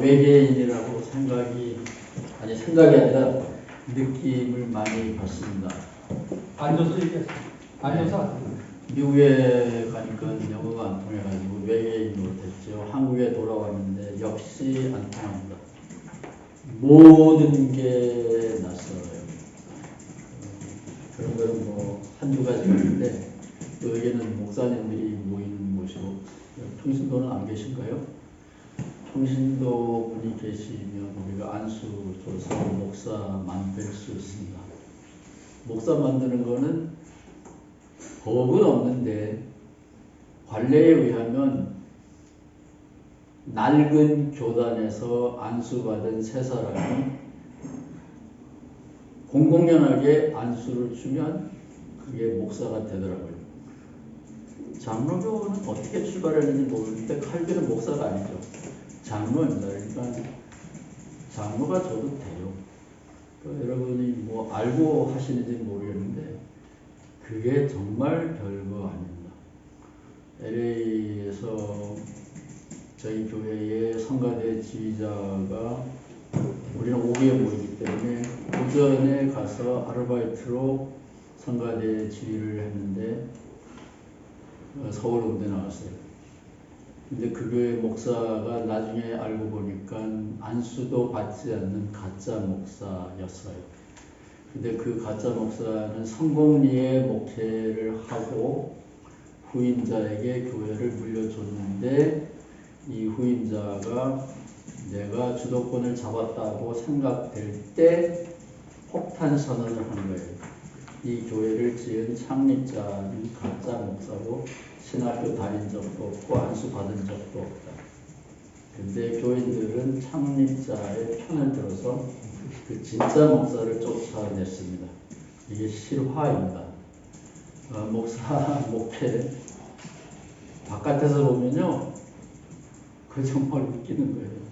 외계인이라고 생각이 아니라 느낌을 많이 받습니다. 앉아서 얘기했어. 앉아서. 미국에 가니까 영어가 안 통해가지고 외계인으로 됐죠. 한국에 돌아왔는데 역시 안 통합니다. 모든 게 낯설어요. 그런 거는 뭐 한두 가지가 있는데 여기는 목사님들이 모이는 곳이고 통신도는 안 계신가요? 통신도 분이 계시면 우리가 안수조사 목사 만들 수 있습니다. 목사 만드는 거는 법은 없는데 관례에 의하면 낡은 교단에서 안수받은 세 사람이 공공연하게 안수를 주면 그게 목사가 되더라고요. 장로교는 어떻게 출발했는지 모르는데 칼빈은 목사가 아니죠. 장로입니다. 그러니까 장로가 줘도 돼요. 여러분이 뭐 알고 하시는지 모르겠는데 그게 정말 별거 아닙니다. LA에서 저희 교회의 성가대 지휘자가 우리는 오후에 모이기 때문에 오전에 가서 아르바이트로 성가대 지휘를 했는데 서울 음대 나왔어요. 근데 그 교회 목사가 나중에 알고 보니까 안수도 받지 않는 가짜 목사였어요. 근데 그 가짜 목사는 성공리에 목회를 하고 후임자에게 교회를 물려줬는데 이 후임자가 내가 주도권을 잡았다고 생각될 때 폭탄 선언을 한 거예요. 이 교회를 지은 창립자는 가짜 목사고 신학교 다닌 적도 없고 안수 받은 적도 없다. 근데 교인들은 창립자의 편을 들어서 그 진짜 목사를 쫓아냈습니다. 이게 실화입니다. 목사 목회 바깥에서 보면요, 그 정말 웃기는 거예요.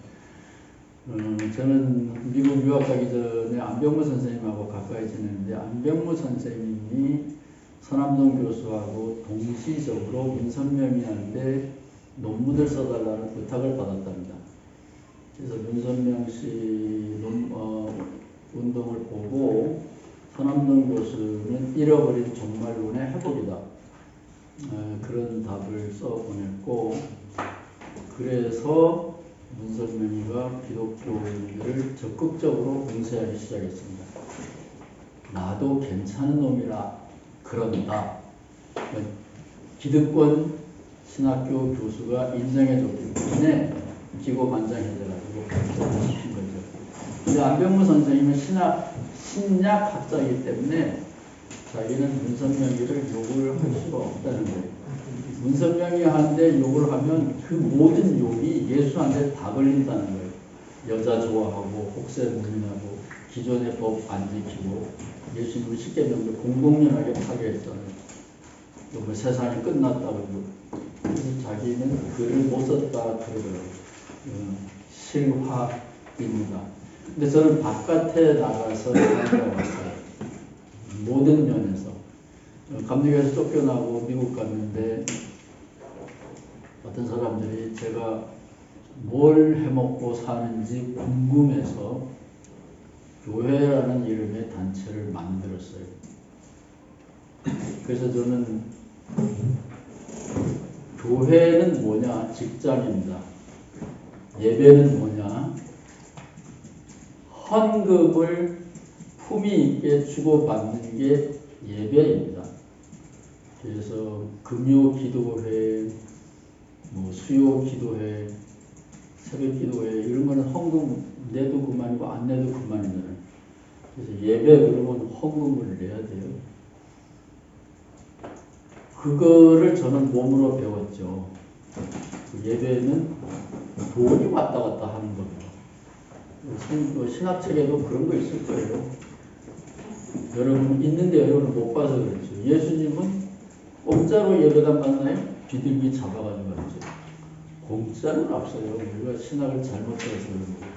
저는 미국 유학 가기 전에 안병무 선생님하고 가까이 지냈는데 안병무 선생님이 서남동 교수하고 동시적으로 문선명이한테 논문을 써달라는 부탁을 받았답니다. 그래서 문선명 씨 운동을 보고 서남동 교수는 잃어버린 종말론의 회복이다. 그런 답을 써보냈고 그래서 문선명이가 기독교인들을 적극적으로 봉쇄하기 시작했습니다. 나도 괜찮은 놈이라 그런다. 기득권 신학교 교수가 인정해줬기 때문에 기고만장해져가지고 시킨 거죠. 근데 안병무 선생님은 신약학자이기 때문에 자기는 문선명이를 욕을 할 수가 없다는 거예요. 문선명이한테 욕을 하면 그 모든 욕이 예수한테 다 걸린다는 거예요. 여자 좋아하고 혹세무민하고 기존의 법 안 지키고 예수님을 십계명도 공공연하게 파괴했잖아요. 뭐 세상이 끝났다고. 그래서 자기는 글을 못 썼다 그러더라고요. 실화입니다. 근데 저는 바깥에 나가서 살아왔어요. 모든 면에서. 감리교에서 쫓겨나고 미국 갔는데 어떤 사람들이 제가 뭘 해먹고 사는지 궁금해서 교회라는 이름의 단체를 만들었어요. 그래서 저는 교회는 뭐냐? 직장입니다. 예배는 뭐냐? 헌금을 품위 있게 주고받는 게 예배입니다. 그래서 금요 기도회, 뭐 수요 기도회, 새벽 기도회 이런 거는 헌금 내도 그만이고 안 내도 그만이잖아요. 그래서 예배 그러면 헌금을 내야 돼요. 그거를 저는 몸으로 배웠죠. 그 예배는 돈이 왔다 갔다 하는 겁니다. 신학책에도 그런 거 있을 거예요. 여러분 있는데 여러분 못 봐서 그렇죠. 예수님은 공짜로 예배당 갔나요? 비둘기 잡아가지고 갔죠. 공짜는 없어요. 우리가 신학을 잘못 들어서 그런 거예요.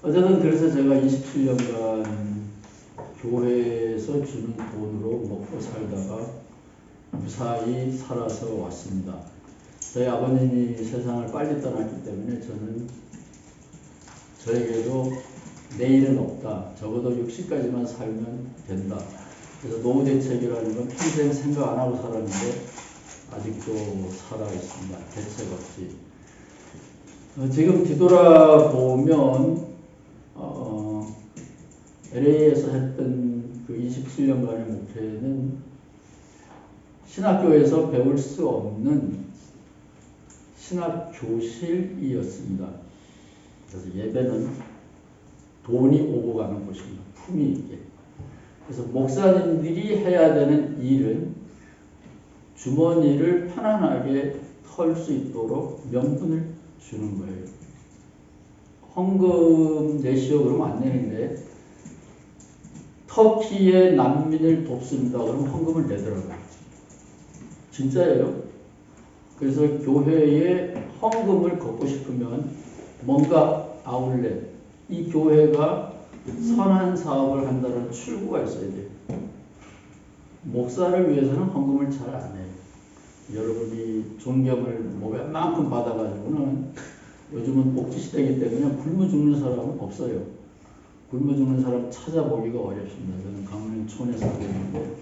어쨌든 그래서 제가 27년간 교회에서 주는 돈으로 먹고 살다가 무사히 살아서 왔습니다. 저희 아버님이 세상을 빨리 떠났기 때문에 저는 저에게도 내일은 없다. 적어도 60까지만 살면 된다. 그래서 노후 대책이라는 건 평생 생각 안 하고 살았는데 아직도 살아 있습니다. 대책 없이. 지금 뒤돌아보면 LA에서 했던 그 27년간의 목회는 신학교에서 배울 수 없는 신학교실이었습니다. 그래서 예배는 돈이 오고 가는 곳입니다. 품위 있게. 그래서 목사님들이 해야 되는 일은 주머니를 편안하게 털 수 있도록 명분을 주는 거예요. 헌금 내시오 그러면 안 내는데 터키의 난민을 돕습니다. 그러면 헌금을 내더라고요. 진짜예요. 그래서 교회에 헌금을 걷고 싶으면 뭔가 아울렛, 이 교회가 선한 사업을 한다는 출구가 있어야 돼요. 목사를 위해서는 헌금을 잘 안 해요. 여러분이 존경을 뭐 웬만큼 받아가지고는 요즘은 복지 시대이기 때문에 굶어 죽는 사람은 없어요. 굶어 죽는 사람 찾아보기가 어렵습니다. 저는 강릉촌에 살고 있는데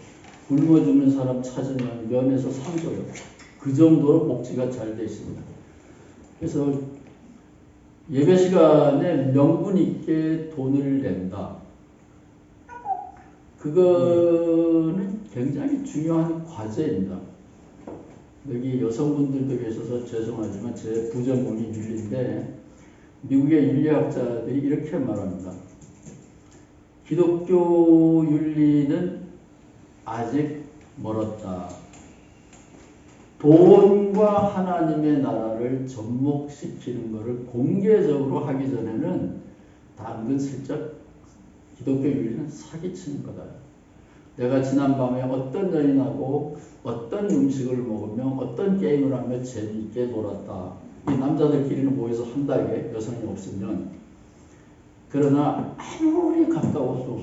굶어 죽는 사람 찾으면 면에서 상 줘요. 그 정도로 복지가 잘 돼 있습니다. 그래서 예배 시간에 명분 있게 돈을 낸다. 그거는 굉장히 중요한 과제입니다. 여기 여성분들도 계셔서 죄송하지만 제 부전공이 윤리인데 미국의 윤리학자들이 이렇게 말합니다. 기독교 윤리는 아직 멀었다. 돈과 하나님의 나라를 접목시키는 것을 공개적으로 하기 전에는 은근슬쩍 기독교 윤리는 사기치는 거다. 내가 지난밤에 어떤 연인하고 어떤 음식을 먹으며 어떤 게임을 하며 재미있게 놀았다. 이 남자들끼리는 모여서 한다게 여성이 없으면. 그러나 아무리 가까워서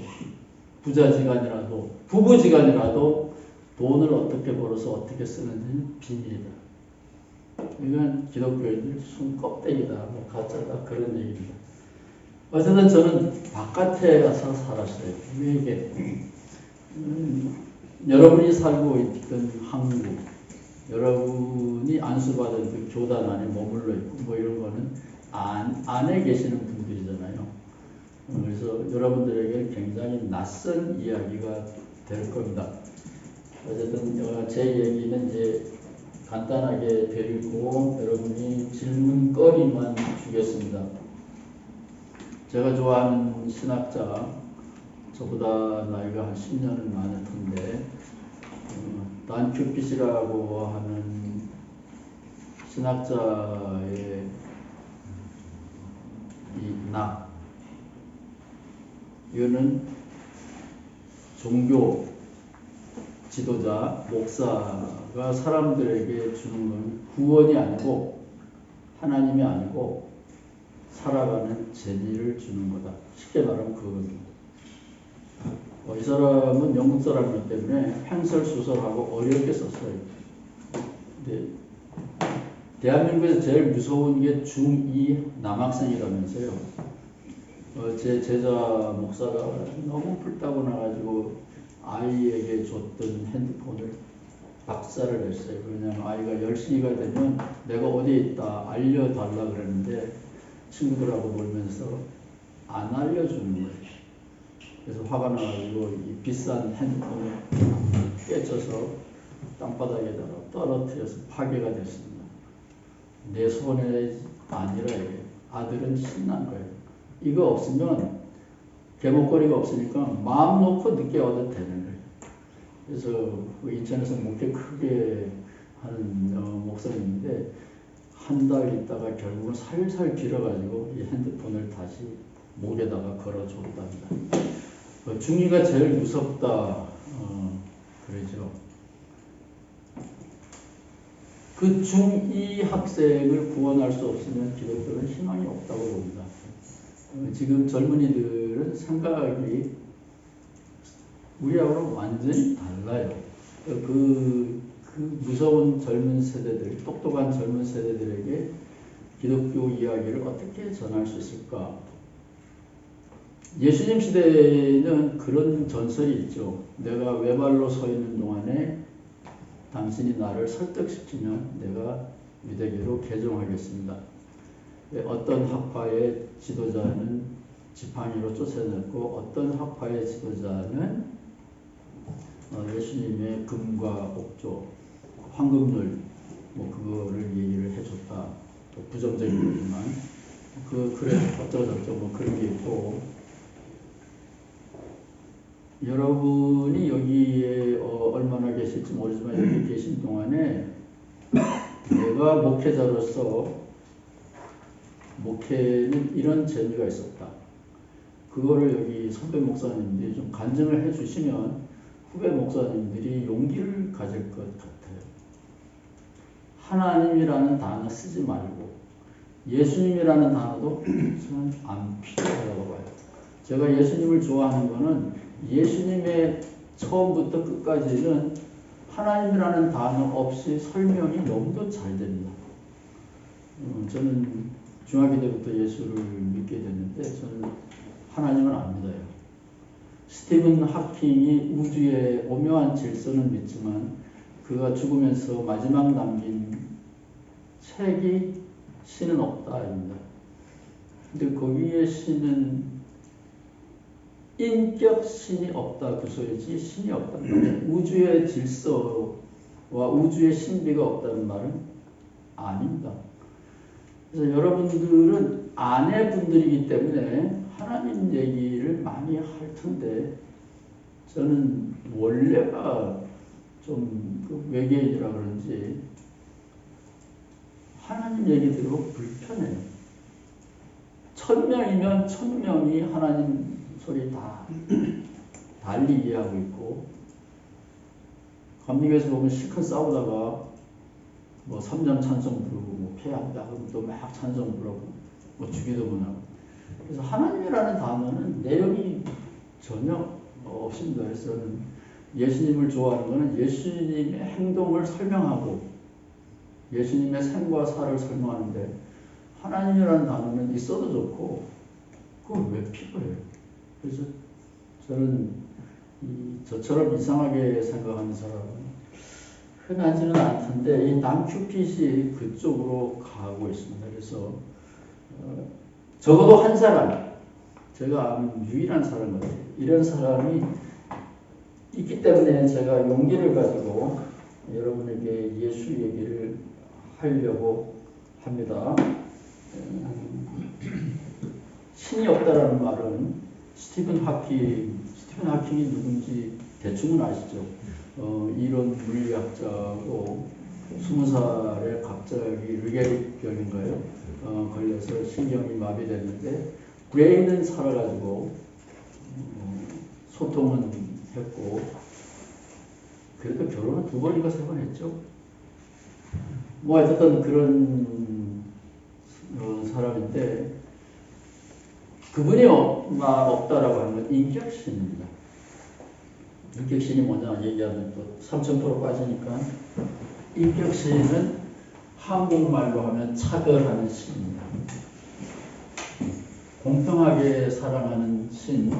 부자지간이라도 부부지간이라도 돈을 어떻게 벌어서 어떻게 쓰는지는 비밀이다. 이건 기독교인들 순 껍데기다, 뭐 가짜다 그런 얘기입니다. 어쨌든 저는 바깥에 가서 살았어요. 외계. 여러분이 살고 있던 한국, 여러분이 안수받은 그 교단 안에 머물러 있고 뭐 이런 거는 안에 계시는 분들이잖아요. 그래서 여러분들에게 굉장히 낯선 이야기가 될 겁니다. 어쨌든 제 얘기는 이제 간단하게 드리고 여러분이 질문거리만 주겠습니다. 제가 좋아하는 신학자, 저보다 나이가 한 10년은 많을 텐데 단 큐핏이라고 하는 신학자의 이 낙, 이거는 종교 지도자, 목사가 사람들에게 주는 건 구원이 아니고 하나님이 아니고 살아가는 재미를 주는 거다. 쉽게 말하면 그겁니다. 이 사람은 영국 사람이기 때문에 횡설수설하고 어렵게 썼어요. 근데 대한민국에서 제일 무서운 게 중2 남학생이라면서요. 제 제자 목사가 너무 불타고나가지고 아이에게 줬던 핸드폰을 박살을 냈어요. 왜냐하면 아이가 10시가 되면 내가 어디에 있다 알려달라 그랬는데 친구들하고 놀면서 안 알려주는 거예요. 그래서 화가 나가지고 이 비싼 핸드폰을 깨쳐서 땅바닥에다가 떨어뜨려서 파괴가 됐습니다. 내 손에 아니라 이게 아들은 신난 거예요. 이거 없으면 개목거리가 없으니까 마음 놓고 늦게 와도 되는 거예요. 그래서 인천에서 목회 크게 하는 목사님인데 한 달 있다가 결국은 살살 빌어가지고 이 핸드폰을 다시 목에다가 걸어줬답니다. 중2가 제일 무섭다 그러죠. 그 중2 학생을 구원할 수 없으면 기독교는 희망이 없다고 봅니다. 지금 젊은이들은 생각이 우리하고는 완전히 달라요. 그 무서운 젊은 세대들, 똑똑한 젊은 세대들에게 기독교 이야기를 어떻게 전할 수 있을까? 예수님 시대에는 그런 전설이 있죠. 내가 외발로 서 있는 동안에 당신이 나를 설득시키면 내가 유대교로 개종하겠습니다. 어떤 학파의 지도자는 지팡이로 쫓아냈고 어떤 학파의 지도자는 예수님의 금과 옥조, 황금률 그거를 얘기를 해줬다. 부정적인 거지만 그래 어쩌고저쩌고 그런 게 있고 여러분이 여기에 얼마나 계실지 모르지만 여기 계신 동안에 내가 목회자로서 목회는 이런 재미가 있었다. 그거를 여기 선배 목사님들이 좀 간증을 해주시면 후배 목사님들이 용기를 가질 것 같아요. 하나님이라는 단어 쓰지 말고 예수님이라는 단어도 저는 안 필요하다고 봐요. 제가 예수님을 좋아하는 거는 예수님의 처음부터 끝까지는 하나님이라는 단어 없이 설명이 너무도 잘 됩니다. 저는 중학교 때부터 예수를 믿게 됐는데 저는 하나님을 안 믿어요. 스티븐 하킹이 우주의 오묘한 질서는 믿지만 그가 죽으면서 마지막 남긴 책이 신은 없다입니다. 근데 거기에 신은 인격 신이 없다 그 소리지 신이 없다는 말은 우주의 질서와 우주의 신비가 없다는 말은 아닙니다. 그래서 여러분들은 아내분들이기 때문에 하나님 얘기를 많이 할 텐데 저는 원래가 좀 외계인이라 그런지 하나님 얘기 들으면 불편해요. 1000명이면 1000명이 하나님 소리 다 달리 이해하고 있고 감리교에서 보면 실컷 싸우다가 3장 찬송 부르고 폐합다 하면 또 막 찬송 부르고 주기도 하고 그래서 하나님이라는 단어는 내용이 전혀 없습니다. 그래서 저는 예수님을 좋아하는 것은 예수님의 행동을 설명하고 예수님의 생과 사를 설명하는데 하나님이라는 단어는 있어도 좋고 그건 왜 필요해요? 그래서 저는 저처럼 이상하게 생각하는 사람은 흔하지는 않던데 이 남큐핏이 그쪽으로 가고 있습니다. 그래서 적어도 한 사람, 제가 아는 유일한 사람 같아요. 이런 사람이 있기 때문에 제가 용기를 가지고 여러분에게 예수 얘기를 하려고 합니다. 신이 없다라는 말은 스티븐 하킹이 누군지 대충은 아시죠? 이론 물리학자고 20살에 갑자기 르게릭병인가요? 걸려서 신경이 마비됐는데 브레인은 살아가지고 소통은 했고 그래도 결혼은 2번인가 3번 했죠. 어쨌든 그런 사람인데 그분이 없다라고 하는 건 인격신입니다. 인격신이 뭐냐 얘기하면 또 3000% 빠지니까 인격신은 한국말로 하면 차별하는 신입니다. 공평하게 사랑하는 신,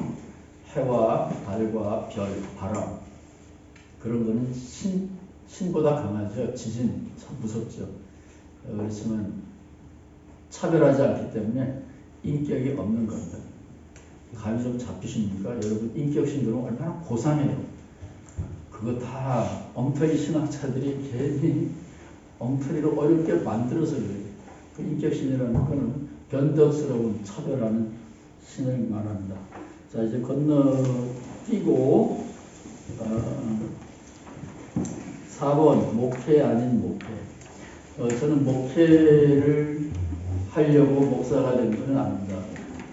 해와 달과 별, 바람 그런 거는 신보다 강하죠. 지진 참 무섭죠. 그렇지만 차별하지 않기 때문에 인격이 없는 겁니다. 감이 좀 잡히십니까? 여러분 인격신들은 얼마나 고상해요. 그거 다 엉터리 신학자들이 괜히 엉터리로 어렵게 만들어서 그래요. 그 인격신이라는 거는 변덕스러운 차별하는 신을 말합니다. 자 이제 건너뛰고 4번 목회 아닌 목회. 저는 목회를 하려고 목사가 된 것은 아닙니다.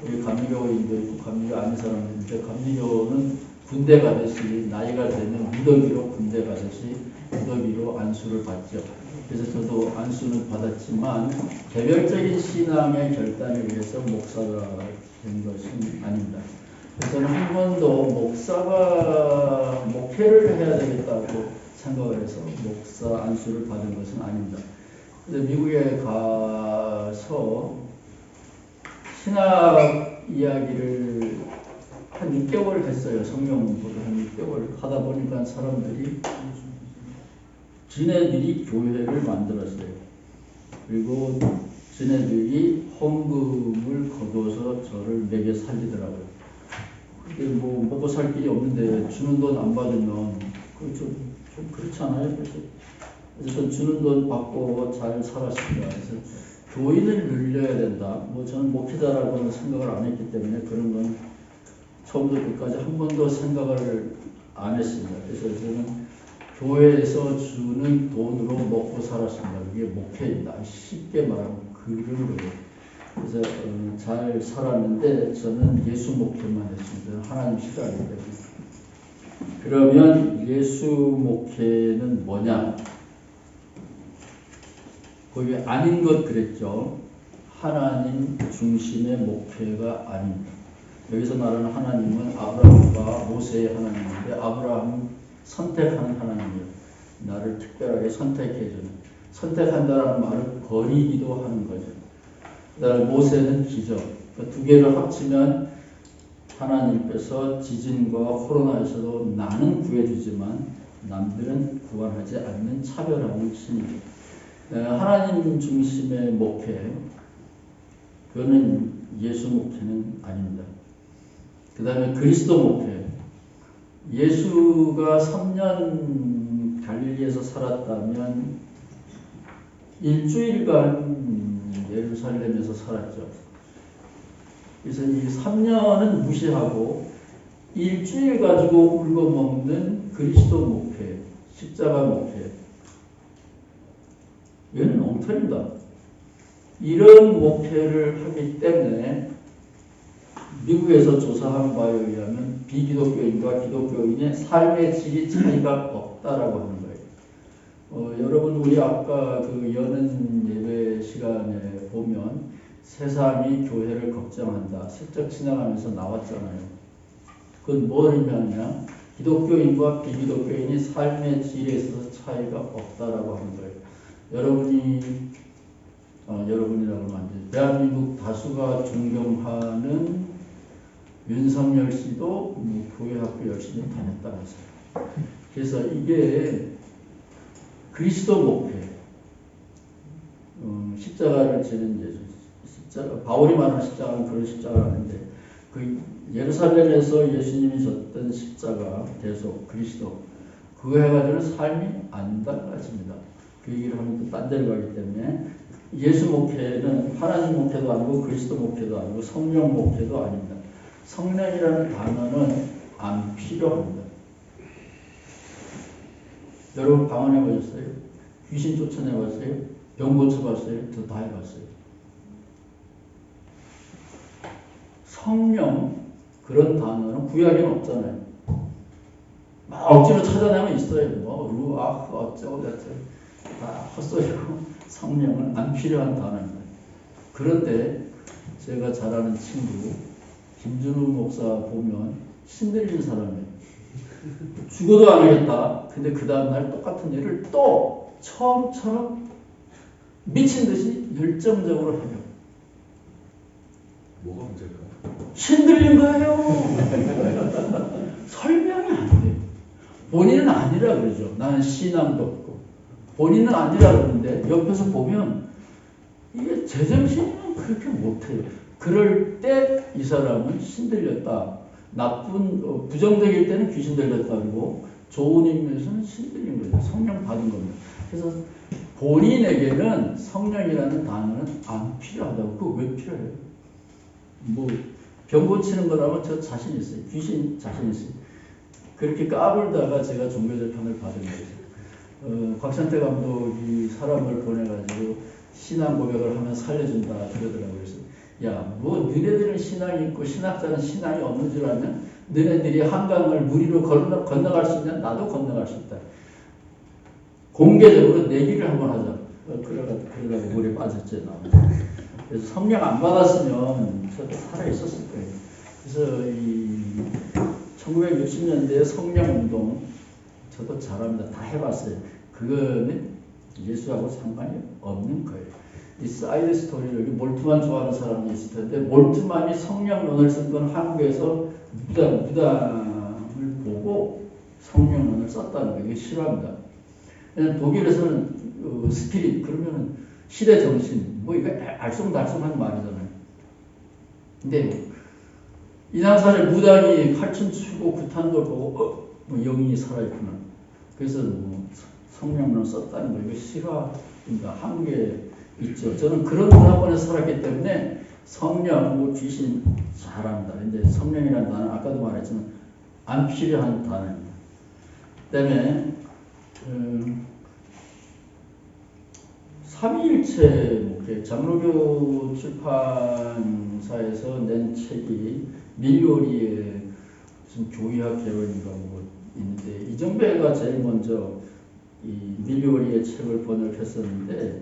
우리 감리교인도 있고 감리교 아닌 사람인데 감리교는 군대 가듯이 나이가 되면 무더기로 군대 가듯이 무더기로 안수를 받죠. 그래서 저도 안수는 받았지만 개별적인 신앙의 결단에 의해서 목사가 된 것은 아닙니다. 저는 한 번도 목사가 목회를 해야 되겠다고 생각을 해서 목사 안수를 받은 것은 아닙니다. 근데 미국에 가서 신학 이야기를 한 6개월 했어요. 성경 공부를 한 6개월 하다 보니까 사람들이 지네들이 교회를 만들었어요. 그리고 지네들이 헌금을 거둬서 저를 먹여 살리더라고요. 근데 뭐 먹고 살 길이 없는데 주는 돈 안 받으면 좀 그렇잖아요. 그래서 주는 돈 받고 잘 살았습니다. 그래서 교인을 늘려야 된다. 뭐 저는 목회자라고는 생각을 안 했기 때문에 그런 건 처음부터 끝까지 한 번도 생각을 안 했습니다. 그래서 저는 교회에서 주는 돈으로 먹고 살았습니다. 그게 목회입니다. 쉽게 말하면 그런 거예요. 그래서 잘 살았는데 저는 예수 목회만 했습니다. 하나님 싫어하기 때문에. 그러면 예수 목회는 뭐냐? 거기 아닌 것 그랬죠. 하나님 중심의 목회가 아닙니다. 여기서 말하는 하나님은 아브라함과 모세의 하나님인데 아브라함은 선택하는 하나님이에요. 나를 특별하게 선택해주는. 선택한다는 말은 버리기도 하는 거죠. 그다음에 모세는 기적. 그 두 개를 합치면 하나님께서 지진과 코로나에서도 나는 구해주지만 남들은 구원하지 않는 차별하는 신입니다. 하나님 중심의 목회, 그거는 예수 목회는 아닙니다. 그 다음에 그리스도 목회. 예수가 3년 갈릴리에서 살았다면 일주일간 예루살렘에서 살았죠. 그래서 이 3년은 무시하고 일주일 가지고 울고 먹는 그리스도 목회, 십자가 목회. 이건 엉터리입니다. 이런 목회를 하기 때문에 미국에서 조사한 바에 의하면 비기독교인과 기독교인의 삶의 질이 차이가 없다라고 하는 거예요. 여러분 우리 아까 그 여는 예배 시간에 보면 세상이 교회를 걱정한다. 슬쩍 지나가면서 나왔잖아요. 그건 뭘 의미하냐? 기독교인과 비기독교인이 삶의 질에 있어서 차이가 없다라고 하는 거예요. 여러분이라고 하면 안 돼요. 대한민국 다수가 존경하는 윤석열 씨도 교회 학교 열심히 다녔다면서요. 그래서 이게 그리스도 목회, 십자가를 지는 예수, 십자가, 바울이 말하는 십자가는 그런 십자가가 아닌데, 그 예루살렘에서 예수님이 졌던 십자가, 계속 그리스도, 그거 해가지고는 삶이 안 달라집니다. 그 얘기를 하면 또 딴 데로 가기 때문에 예수 목회는 하나님 목회도 아니고 그리스도 목회도 아니고 성령 목회도 아닙니다. 성령이라는 단어는 안 필요합니다. 여러분 방언해 보셨어요? 귀신 쫓아내 봤어요? 병 고쳐 봤어요? 저 다 해봤어요. 성령 그런 단어는 구약에는 없잖아요. 막 억지로 찾아내면 있어요. 뭐 루아흐 어쩌고 저쩌고 다 헛소리고 성령은 안 필요한 단어입니다. 그런데 제가 잘 아는 친구 김준우 목사 보면 신들린 사람이에요. 죽어도 안 하겠다. 근데 그 다음날 똑같은 일을 또 처음처럼 미친 듯이 열정적으로 해요. 뭐가 문제일까요? 신들린 거예요. 설명이 안 돼요. 본인은 아니라 그러죠. 나는 신앙도 없고. 본인은 아니라 그러는데 옆에서 보면 이게 제정신이면 그렇게 못해요. 그럴 때 이 사람은 신들렸다. 나쁜 부정적일 때는 귀신 들렸다 그러고 좋은 의미에서는 신들린 거죠. 성령 받은 겁니다. 그래서 본인에게는 성령이라는 단어는 안 필요하다고. 그거 왜 필요해요? 뭐 병 고치는 거라면 저 자신 있어요. 귀신 자신 있어요. 그렇게 까불다가 제가 종교적 편을 받은 거죠. 곽찬태 감독이 사람을 보내가지고 신앙 고백을 하면 살려준다 그러더라고요. 그래서 야, 뭐 너네들은 신앙이 있고 신학자는 신앙이 없는 줄 아냐? 너네들이 한강을 무리로 건너갈 수 있냐? 나도 건너갈 수 있다. 공개적으로 내기를 한번 하자. 그러다가 물에 빠졌지. 그래서 성령 안 받았으면 저도 살아있었을 거예요. 그래서 이 1960년대 성령운동 저도 잘합니다. 다 해봤어요. 그거는 예수하고 상관이 없는 거예요. 이 사이드 스토리, 여기 몰트만 좋아하는 사람이 있을 텐데, 몰트만이 성령론을 쓴 건 한국에서 무당을 보고 성령론을 썼다는 거 이게 싫어합니다. 독일에서는 스피릿 그러면 시대 정신 뭐 이거 알쏭달쏭한 말이잖아요. 근데 인왕산에 무당이 칼춤 추고 굿하는 걸 보고 뭐 영이 살아있구나. 그래서 뭐 성령론을 썼다는 거 이거 싫어합니다. 한국에 있죠. 저는 그런 문화권에서 살았기 때문에 성령, 뭐 귀신 잘합니다. 이제 성령이라는 단어 아까도 말했지만 안 필요한 단어입니다. 그다음에 삼위일체 목회 장로교 출판사에서 낸 책이 밀리오리의 무슨 교의학 개론인가 뭐 있는데 이정배가 제일 먼저 이 밀리오리의 책을 번역했었는데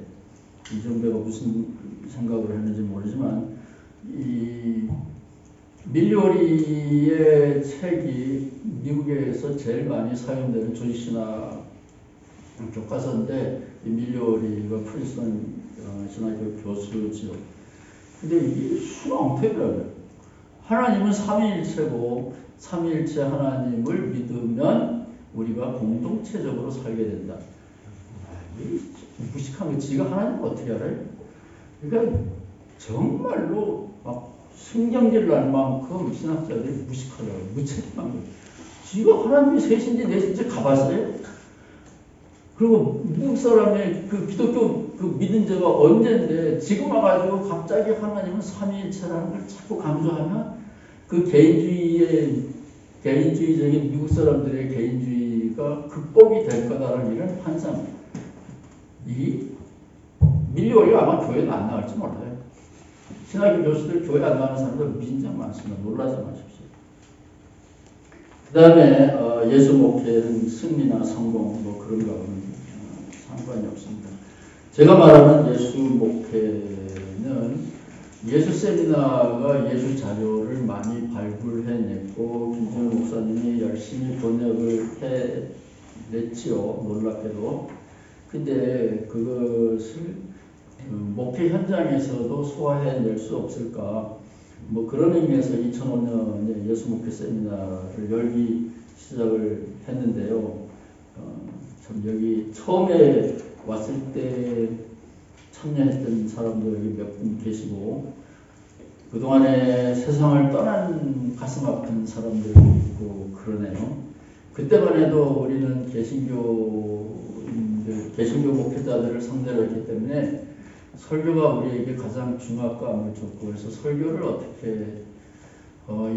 이정배가 무슨 생각을 했는지 모르지만 이 밀리오리의 책이 미국에서 제일 많이 사용되는 조지신학 교과서인데 이 밀리오리가 프린스턴 신학교 교수죠. 근데 이게 수렁태더라고요. 하나님은 삼위일체고 삼위일체 하나님을 믿으면 우리가 공동체적으로 살게 된다. 무식한 게 지가 하나님을 어떻게 알아요? 그러니까 정말로 막 신경질 날 만큼 신학자들이 무식하더라고요. 무책임한 거예요. 지가 하나님이 셋인지 넷인지 가봤어요? 그리고 미국 사람의 그 기독교 그 믿은 지가 언젠데 지금 와가지고 갑자기 하나님은 삼위일체라는 걸 자꾸 강조하면 그 개인주의적인 미국 사람들의 개인주의가 극복이 될 거다라는 이런 환상. 이 밀리오리가 아마 교회도 안 나갈지 몰라요. 신학교 교수들 교회 안 나가는 사람들 진짜 많습니다. 놀라지 마십시오. 그 다음에 예수 목회는 승리나 성공 뭐 그런 거하고는 상관이 없습니다. 제가 말하는 예수 목회는 예수 세미나가 예수 자료를 많이 발굴해냈고 김준호 목사님이 열심히 번역을 해냈지요. 놀랍게도. 근데 그것을 목회 현장에서도 소화해낼 수 없을까? 뭐 그런 의미에서 2005년에 예수 목회 세미나를 열기 시작을 했는데요. 참 여기 처음에 왔을 때 참여했던 사람도 여기 몇 분 계시고 그동안에 세상을 떠난 가슴 아픈 사람들도 있고 그러네요. 그때만 해도 우리는 개신교 목회자들을 상대로 했기 때문에 설교가 우리에게 가장 중압감을 줬고 그래서 설교를 어떻게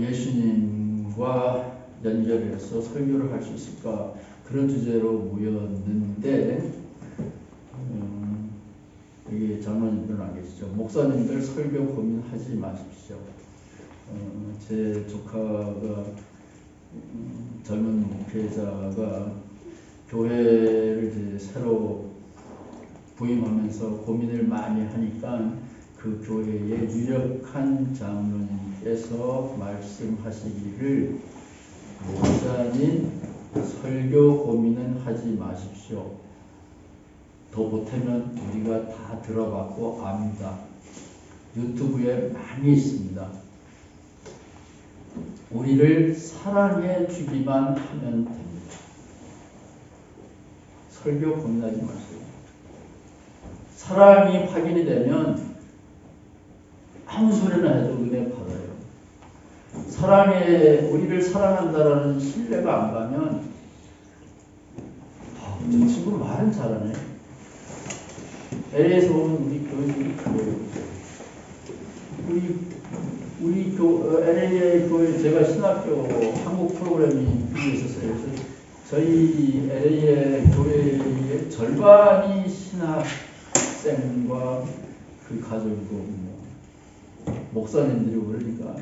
예수님과 연결해서 설교를 할 수 있을까 그런 주제로 모였는데 여기 장로님들은 안 계시죠. 목사님들 설교 고민하지 마십시오. 제 조카가 젊은 목회자가 교회를 이제 새로 부임하면서 고민을 많이 하니까 그 교회의 유력한 장로님께서 말씀하시기를 목사님 설교 고민은 하지 마십시오. 더 못하면 우리가 다 들어봤고 압니다. 유튜브에 많이 있습니다. 우리를 사랑해 주기만 하면 됩니다. 설교 고민하지 마세요. 사랑이 확인이 되면 아무 소리나 해도 은혜 받아요. 우리를 사랑한다라는 신뢰가 안 가면 저 친구 말은 잘하네. LA에서 온 우리 교회들이 그래요. LA 교회 제가 신학교 한국 프로그램이 있었어요. 그래서 저희 LA 교회의 절반이 신학생과 그 가족이고 목사님들이 그러니까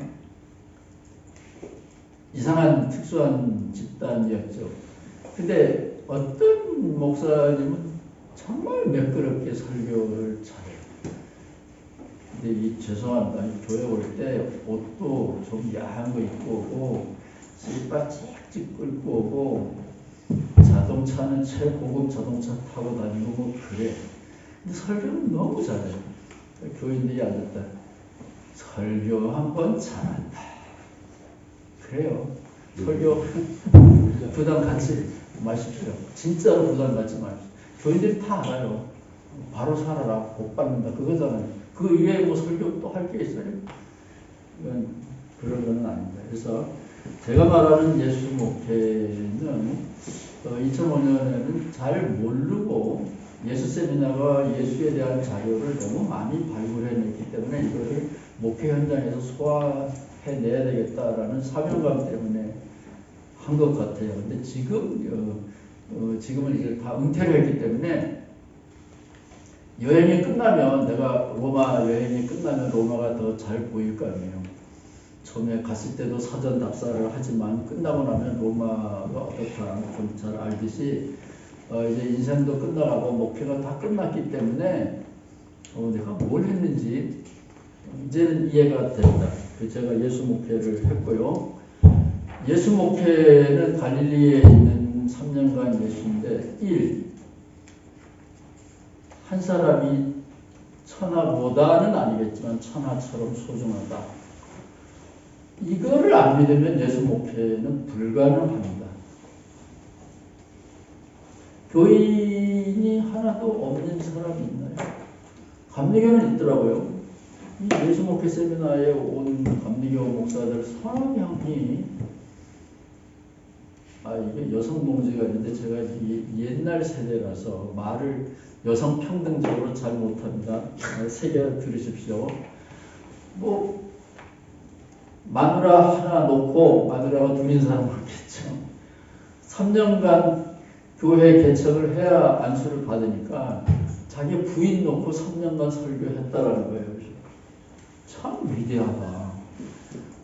이상한 특수한 집단이었죠. 근데 어떤 목사님은 정말 매끄럽게 설교를 잘해요. 근데 죄송합니다. 이 교회 올 때 옷도 좀 야한 거 입고 오고 슬리퍼 찍찍 끌고 오고 자동차는 최고급 자동차 타고 다니고 뭐 그래. 근데 설교는 너무 잘해요. 교인들이 앉았다. 설교 한번 잘한다. 그래요. 설교 부담 갖지 마십시오. 진짜로 부담 갖지 마십시오. 교인들이 다 알아요. 바로 살아라, 복 받는다, 그거잖아요. 그 이외에 뭐 설교 또 할 게 있어요? 이건 그런 건 아닙니다. 그래서 제가 말하는 예수 목회는 2005년에는 잘 모르고 예수 세미나가 예수에 대한 자료를 너무 많이 발굴해냈기 때문에 이거를 목회 현장에서 소화해내야 되겠다라는 사명감 때문에 한 것 같아요. 근데 지금은 이제 다 은퇴를 했기 때문에 여행이 끝나면 내가 로마 여행이 끝나면 로마가 더 잘 보일 거 아니에요. 처음에 갔을 때도 사전 답사를 하지만 끝나고 나면 로마가 어떻다 좀 잘 알듯이 이제 인생도 끝나가고 목회가 다 끝났기 때문에 내가 뭘 했는지 이제는 이해가 된다. 제가 예수 목회를 했고요. 예수 목회는 갈릴리에 있는 3년간 예수인데 1. 한 사람이 천하보다는 아니겠지만 천하처럼 소중하다. 이거를 안 믿으면 예수 목회는 불가능합니다. 교인이 하나도 없는 사람이 있나요? 감리교는 있더라고요. 이 예수 목회 세미나에 온 감리교 목사들 서너 명이 이게 여성 동지가 있는데 제가 옛날 세대라서 말을 여성 평등적으로 잘 못합니다. 새겨 들으십시오. 뭐 마누라 하나 놓고 마누라가 둘인 사람 없겠죠. 3년간 교회 개척을 해야 안수를 받으니까 자기 부인 놓고 3년간 설교했다라는 거예요. 참 위대하다.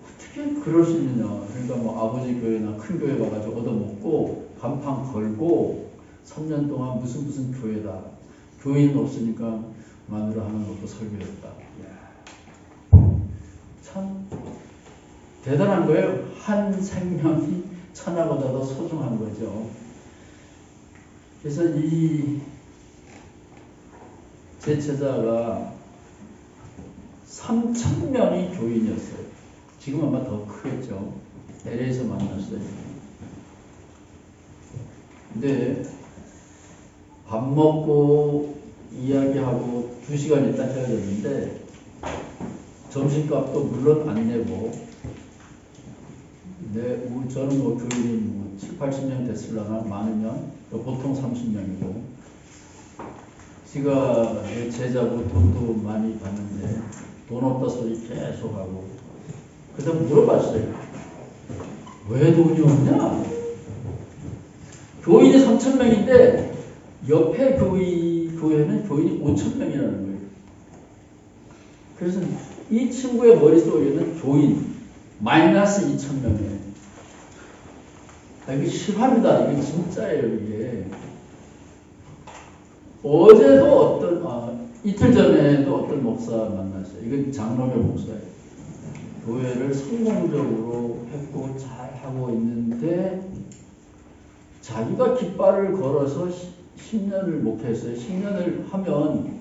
어떻게 그럴 수 있느냐. 그러니까 뭐 아버지 교회나 큰 교회 가가지고 얻어먹고 간판 걸고 3년 동안 무슨 교회다. 교인 없으니까 마누라 하나 놓고 설교했다. 참 대단한 거예요. 한 생명이 천하보다 더 소중한 거죠. 그래서 제 제자가 3,000명이 교인이었어요. 지금 아마 더 크겠죠. LA에서 만났어요. 근데 밥 먹고 이야기하고 2시간 있다 헤어졌는데 점심값도 물론 안 내고 저는 뭐 교인이 7, 80명 됐을라나 많으면 보통 30명이고 지가 내 제자고 돈도 많이 받는데 돈 없다 소리 계속하고 그래서 물어봤어요. 왜 돈이 없냐? 교인이 3,000명인데 옆에 교회는 교인이 5,000명이라는 거예요. 그래서 이 친구의 머릿속에는 교인 마이너스 2,000명이에요. 이게 실화입니다. 이게 진짜예요. 이게 어제도 이틀 전에도 어떤 목사 만났어요. 이건 장로교 목사예요. 교회를 성공적으로 했고 잘 하고 있는데 자기가 깃발을 걸어서 10년을 목회했어요. 10년을 하면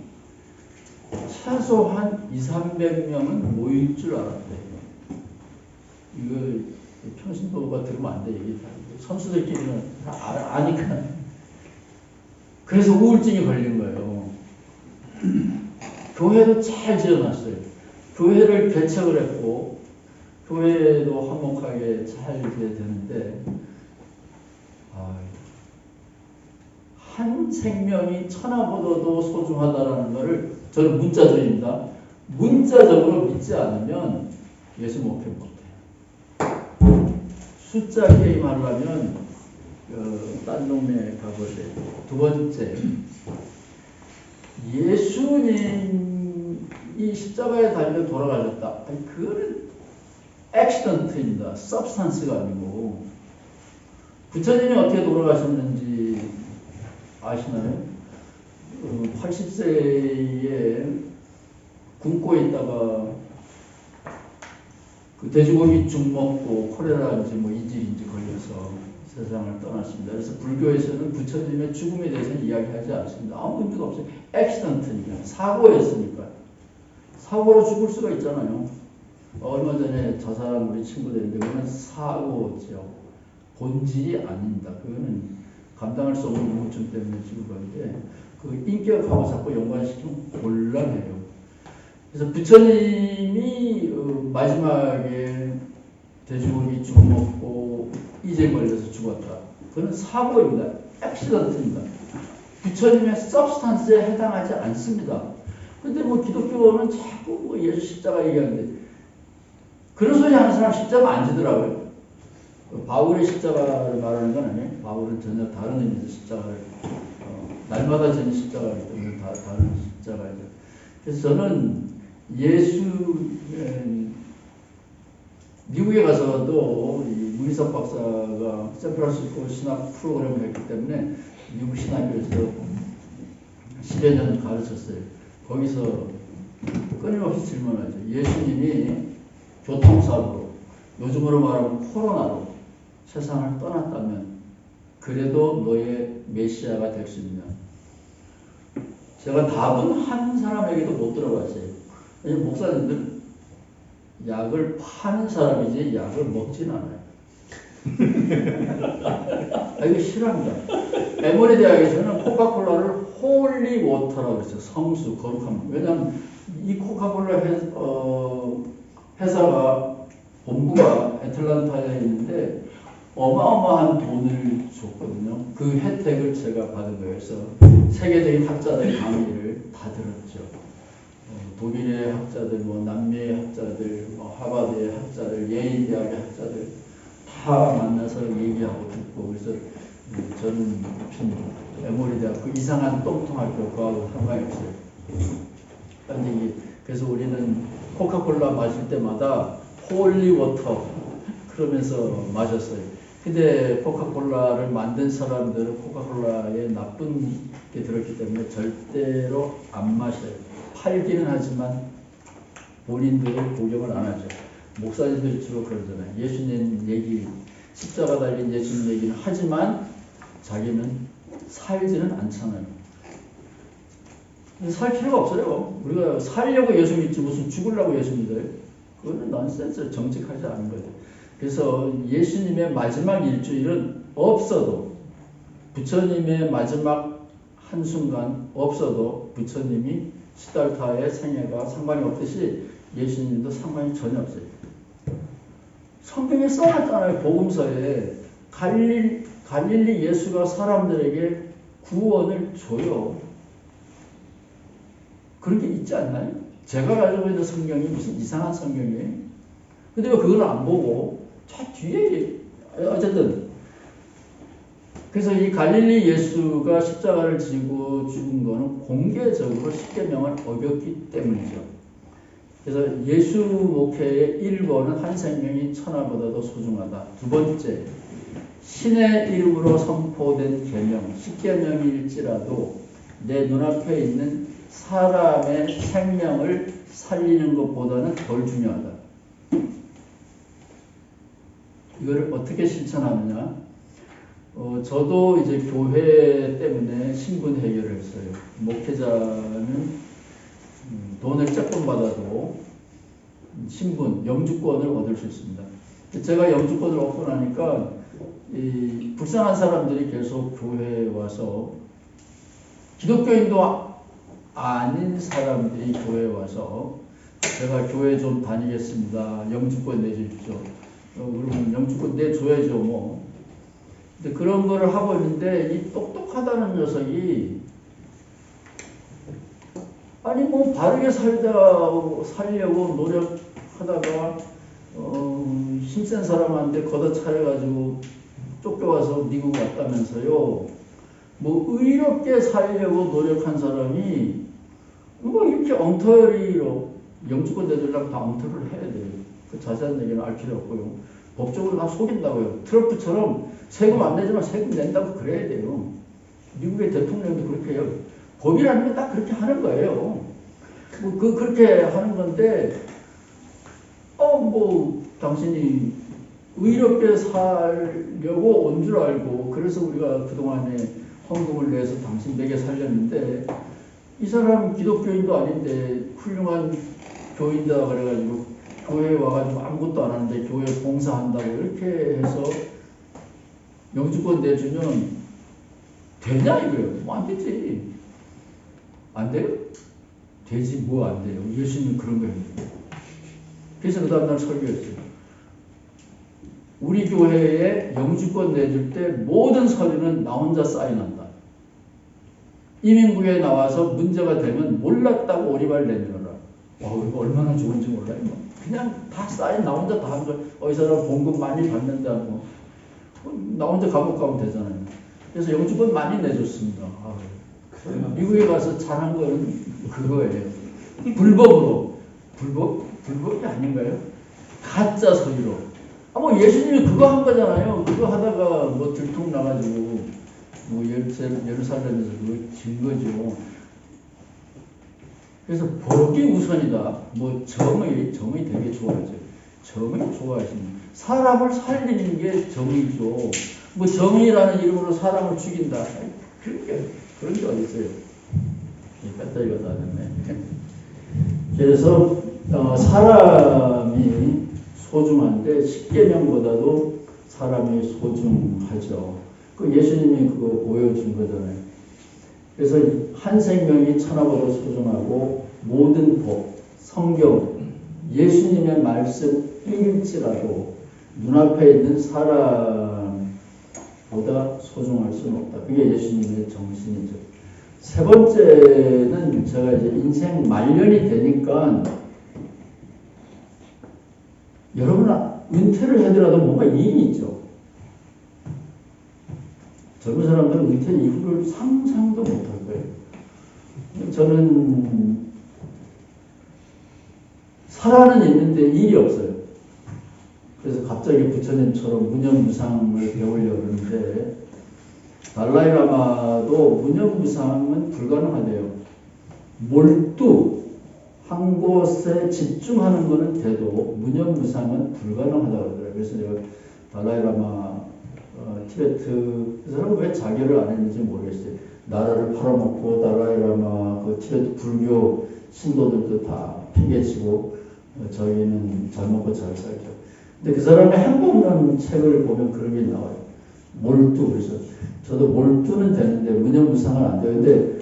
최소한 200~300명은 모일 줄 알았대요. 이거 평신도가 들으면 안 돼. 얘기 선수들끼리는 아니까. 그래서 우울증이 걸린 거예요. 교회도 잘 지어놨어요. 교회를 개척을 했고 교회도 화목하게 잘 되는데 한 생명이 천하보다도 소중하다라는 것을 저는 문자적입니다. 문자적으로 믿지 않으면 예수 목회 못해요. 숫자 게임 하려면 딴 동네 가보세요. 두 번째, 예수님이 십자가에 달려 돌아가셨다. 그거는 액시던트입니다. 서브스탄스가 아니고 부처님이 어떻게 돌아가셨는지 아시나요? 80세에 굶고 있다가 그 돼지고기 죽 먹고 콜레라인지 뭐 이질인지 걸려서 세상을 떠났습니다. 그래서 불교에서는 부처님의 죽음에 대해서는 이야기하지 않습니다. 아무 의미가 없어요. 액시던트니까. 사고였으니까. 사고로 죽을 수가 있잖아요. 얼마 전에 자살한 우리 친구들인데 그거는 사고죠. 본질이 아닙니다. 그거는 감당할 수 없는 우울증 때문에 죽은 건데 그 인격하고 자꾸 연관시키면 곤란해요. 그래서 부처님이 마지막에 돼지고기 죽어먹고 이제 걸려서 죽었다. 그건 사고입니다. 액시던트입니다. 부처님의 서브스탄스에 해당하지 않습니다. 근데 뭐 기독교는 자꾸 뭐 예수 십자가 얘기하는데 그런 소리 하는 사람 십자가 안 지더라고요. 바울의 십자가를 말하는 건 아니에요. 바울은 전혀 다른 의미에서 십자가를 날마다 지는 십자가이기 때문에 다른 십자가이죠. 그래서 저는 미국에 가서도 이 문희석 박사가 샌프란시스코 신학 프로그램을 했기 때문에 미국 신학교에서 10여 년 가르쳤어요. 거기서 끊임없이 질문하죠. 예수님이 교통사고로, 요즘으로 말하면 코로나로 세상을 떠났다면 그래도 너의 메시아가 될 수 있냐? 제가 답은 한 사람에게도 못 들어봤어요. 왜냐면 목사님들 약을 파는 사람이지 약을 먹진 않아요. 이거 싫어합니다. 에모리 대학에서는 코카콜라를 홀리 워터라고 그랬어요. 성수, 거룩함. 왜냐하면 이 코카콜라 회사가 본부가 애틀란타에 있는데 어마어마한 돈을 줬거든요. 그 혜택을 제가 받은 거예요. 그래서 세계적인 학자들의 강의를 다 들었죠. 독일의 학자들, 남미의 학자들, 하버드의 학자들, 예일 대학의 학자들 다 만나서 얘기하고 듣고 그래서 저는 에모리 대학 그 이상한 똥통학교 그하고 상관이 없어요. 그래서 우리는 코카콜라 마실 때마다 홀리 워터 그러면서 마셨어요. 근데 코카콜라를 만든 사람들은 코카콜라에 나쁜 게 들었기 때문에 절대로 안 마셔요. 팔기는 하지만 본인들은 복용을 안 하죠. 목사님들이 주로 그러잖아요. 예수님 얘기, 십자가 달린 예수님 얘기는 하지만 자기는 살지는 않잖아요. 살 필요가 없어요. 우리가 살려고 예수 믿지 무슨 죽으려고 예수 믿어요? 그거는 넌센스, 정직하지 않은 거예요. 그래서 예수님의 마지막 일주일은 없어도 부처님의 마지막 한순간 없어도 부처님이 시달타의 생애가 상관이 없듯이 예수님도 상관이 전혀 없어요. 성경에 써놨잖아요. 복음서에 갈릴리 예수가 사람들에게 구원을 줘요. 그런 게 있지 않나요? 제가 가지고 있는 성경이 무슨 이상한 성경이에요? 근데 왜 그걸 안 보고 저 뒤에 어쨌든 그래서 이 갈릴리 예수가 십자가를 지고 죽은 거는 공개적으로 십계명을 어겼기 때문이죠. 그래서 예수 목회의 1번은 한 생명이 천하보다도 소중하다. 두 번째, 신의 이름으로 선포된 계명, 십계명일지라도 내 눈앞에 있는 사람의 생명을 살리는 것보다는 덜 중요하다. 이거를 어떻게 실천하느냐? 저도 이제 교회 때문에 신분 해결을 했어요. 목회자는 돈을 조금 받아도 신분, 영주권을 얻을 수 있습니다. 제가 영주권을 얻고 나니까 이 불쌍한 사람들이 계속 교회에 와서 기독교인도 아닌 사람들이 교회에 와서 제가 교회 좀 다니겠습니다. 영주권 내주십시오. 그러면 영주권 내줘야죠, 뭐. 근데 그런 거를 하고 있는데 이 똑똑하다는 녀석이 아니 뭐 바르게 살려고 노력하다가 힘센 사람한테 걷어차려가지고 쫓겨와서 미국 왔다면서요. 뭐 의롭게 살려고 노력한 사람이 뭐 이렇게 엉터리로 영주권 내주려면 다 엉터리를 해야 돼요. 그 자세한 얘기는 알 필요 없고요. 법적으로 다 속인다고요. 트럼프처럼 세금 안 내지만 세금 낸다고 그래야 돼요. 미국의 대통령도 그렇게 해요. 법이라는 건 딱 그렇게 하는 거예요. 그렇게 하는 건데, 당신이 의롭게 살려고 온 줄 알고, 그래서 우리가 그동안에 헌금을 내서 당신 내게 살렸는데, 이 사람 기독교인도 아닌데, 훌륭한 교인이다 그래가지고, 교회에 와가지고 아무것도 안 하는데 교회 봉사한다고 이렇게 해서 영주권 내주면 되냐 이거예요? 뭐 안 되지. 안 돼요? 되지 뭐 안 돼요. 예수님 그런 거 했는데. 그래서 그 다음날 설교했어요. 우리 교회에 영주권 내줄 때 모든 서류는 나 혼자 사인한다. 이민부에 나와서 문제가 되면 몰랐다고 오리발 내밀어라. 와, 이거 얼마나 좋은지 몰라요. 그냥 다 사인 나 혼자 다 한 거. 이 사람 봉급 많이 받는다. 뭐. 나 혼자 감옥 가면 되잖아요. 그래서 영주권 많이 내줬습니다. 아, 미국에 가서 잘한 거는 그거예요. 불법으로. 불법이 아닌가요? 가짜 서류로. 뭐 예수님이 그거 한 거잖아요. 그거 하다가 뭐 들통 나가지고 뭐 예루살렘에서 그거 진 거죠. 그래서 복이 우선이다. 뭐 정의 되게 좋아하죠. 정의 좋아하시는. 사람을 살리는 게 정의죠. 뭐 정의라는 이름으로 사람을 죽인다. 그런 게 어디 있어요? 배터리가 다 됐네. 그래서 사람이 소중한데 십계명보다도 사람이 소중하죠. 그 예수님이 그거 보여준 거잖아요. 그래서 한 생명이 천하보다 소중하고 모든 법, 성경, 예수님의 말씀일지라도 눈앞에 있는 사람보다 소중할 수는 없다. 그게 예수님의 정신이죠. 세 번째는 제가 이제 인생 말년이 되니까 여러분 은퇴를 하더라도 뭔가 일이 있죠. 젊은 사람들은 은퇴 이후를 상상도 못할 거예요. 저는 살아는 있는데 일이 없어요. 그래서 갑자기 부처님처럼 무념무상을 배우려고 그러는데 달라이라마도 무념무상은 불가능하대요. 몰두 한 곳에 집중하는 것은 돼도 무념무상은 불가능하다고 그러더라고요. 그래서 제가 달라이라마 티베트 그 사람은 왜 자결을 안 했는지 모르겠어요. 나라를 팔아먹고 달라이라마 그 티베트 불교 신도들도 다 팽개치고 저희는 잘 먹고 잘 살죠. 근데 그 사람의 행복론 책을 보면 그런 게 나와요. 몰두. 그래서 저도 몰두는 되는데 무념무상은 안 되는데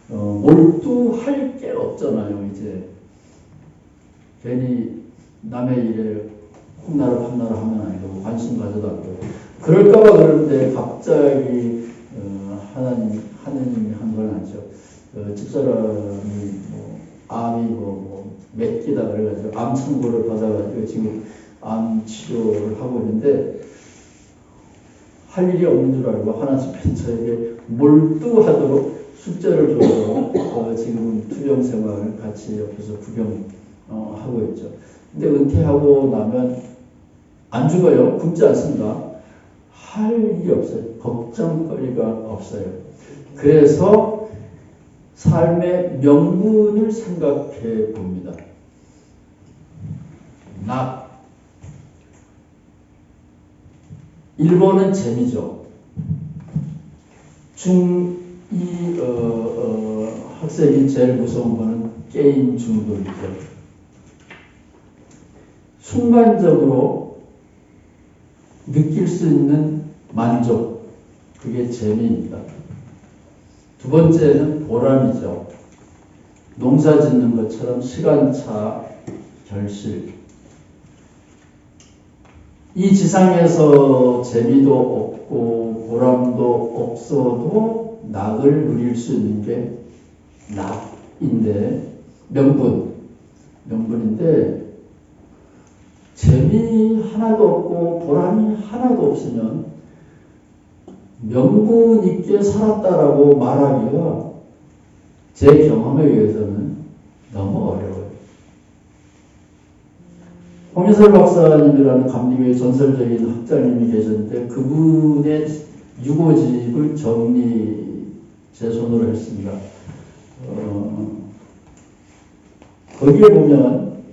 몰두할 게 없잖아요. 이제 괜히 남의 일에 콩나라 판나라 하면 안 되고 관심 가져도 안 되고 그럴까봐 그러는데 갑자기 하나님이 한 건 아니죠. 집사람이 뭐 암이 뭐 맺기다 그래가지고 암 청구를 받아가지고 지금 암 치료를 하고 있는데 할 일이 없는 줄 알고 하나님 저에게 몰두하도록 숙제를 줘서 지금 투병 생활을 같이 옆에서 구경하고 있죠. 근데 은퇴하고 나면 안 죽어요. 굶지 않습니다. 할 일이 없어요. 걱정거리가 없어요. 그래서 삶의 명분을 생각해 봅니다. 낙. 1번은 재미죠. 학생이 제일 무서운 거는 게임 중독이죠. 순간적으로 느낄 수 있는 만족, 그게 재미입니다. 두 번째는 보람이죠. 농사 짓는 것처럼 시간차 결실. 이 지상에서 재미도 없고 보람도 없어도 낙을 누릴 수 있는 게 낙인데 명분인데 재미 하나도 없고 보람이 하나도 없으면 명분 있게 살았다라고 말하기가 제 경험에 의해서는 너무 어려워요. 홍인설 박사님이라는 감리교의 전설적인 학자님이 계셨는데 그분의 유고집을 제 손으로 했습니다. 거기에 보면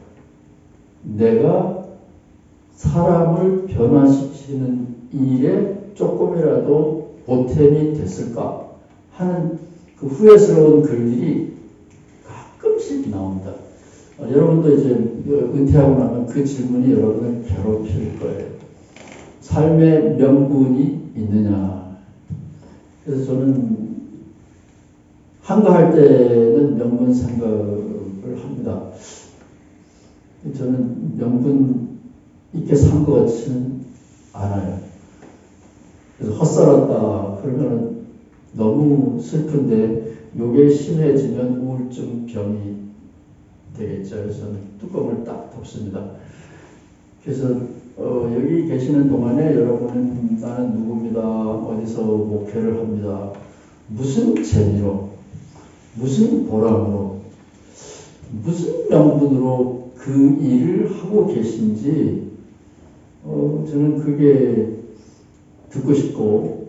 내가 사람을 변화시키는 일에 조금이라도 보탬이 됐을까 하는 그 후회스러운 글들이 가끔씩 나옵니다. 여러분도 이제 은퇴하고 나면 그 질문이 여러분을 괴롭힐 거예요. 삶의 명분이 있느냐. 그래서 저는 한가할 때는 명분 생각을 합니다. 저는 명분 있게 산 것 같지는 않아요. 그래서 헛살았다 그러면 너무 슬픈데 요게 심해지면 우울증 병이 되겠죠. 그래서 저는 뚜껑을 딱 덮습니다. 그래서 여기 계시는 동안에 여러분은 나는 누구입니다. 어디서 목회를 합니다. 무슨 재미로, 무슨 보람으로, 무슨 명분으로 그 일을 하고 계신지 저는 그게 듣고 싶고,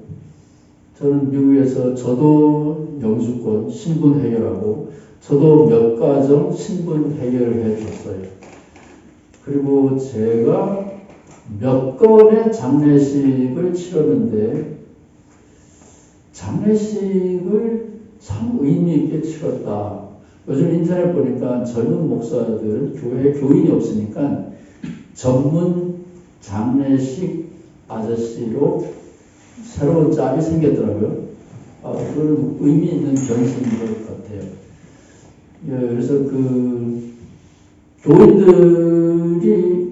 저는 미국에서 저도 영주권 신분 해결하고 저도 몇 가정 신분 해결을 해줬어요. 그리고 제가 몇 건의 장례식을 치렀는데 장례식을 참 의미 있게 치렀다. 요즘 인터넷 보니까 젊은 목사들은 교회에 교인이 없으니까 전문 장례식 아저씨로 새로운 짝이 생겼더라고요. 그런 의미 있는 변신인 것 같아요. 그래서 그 교인들이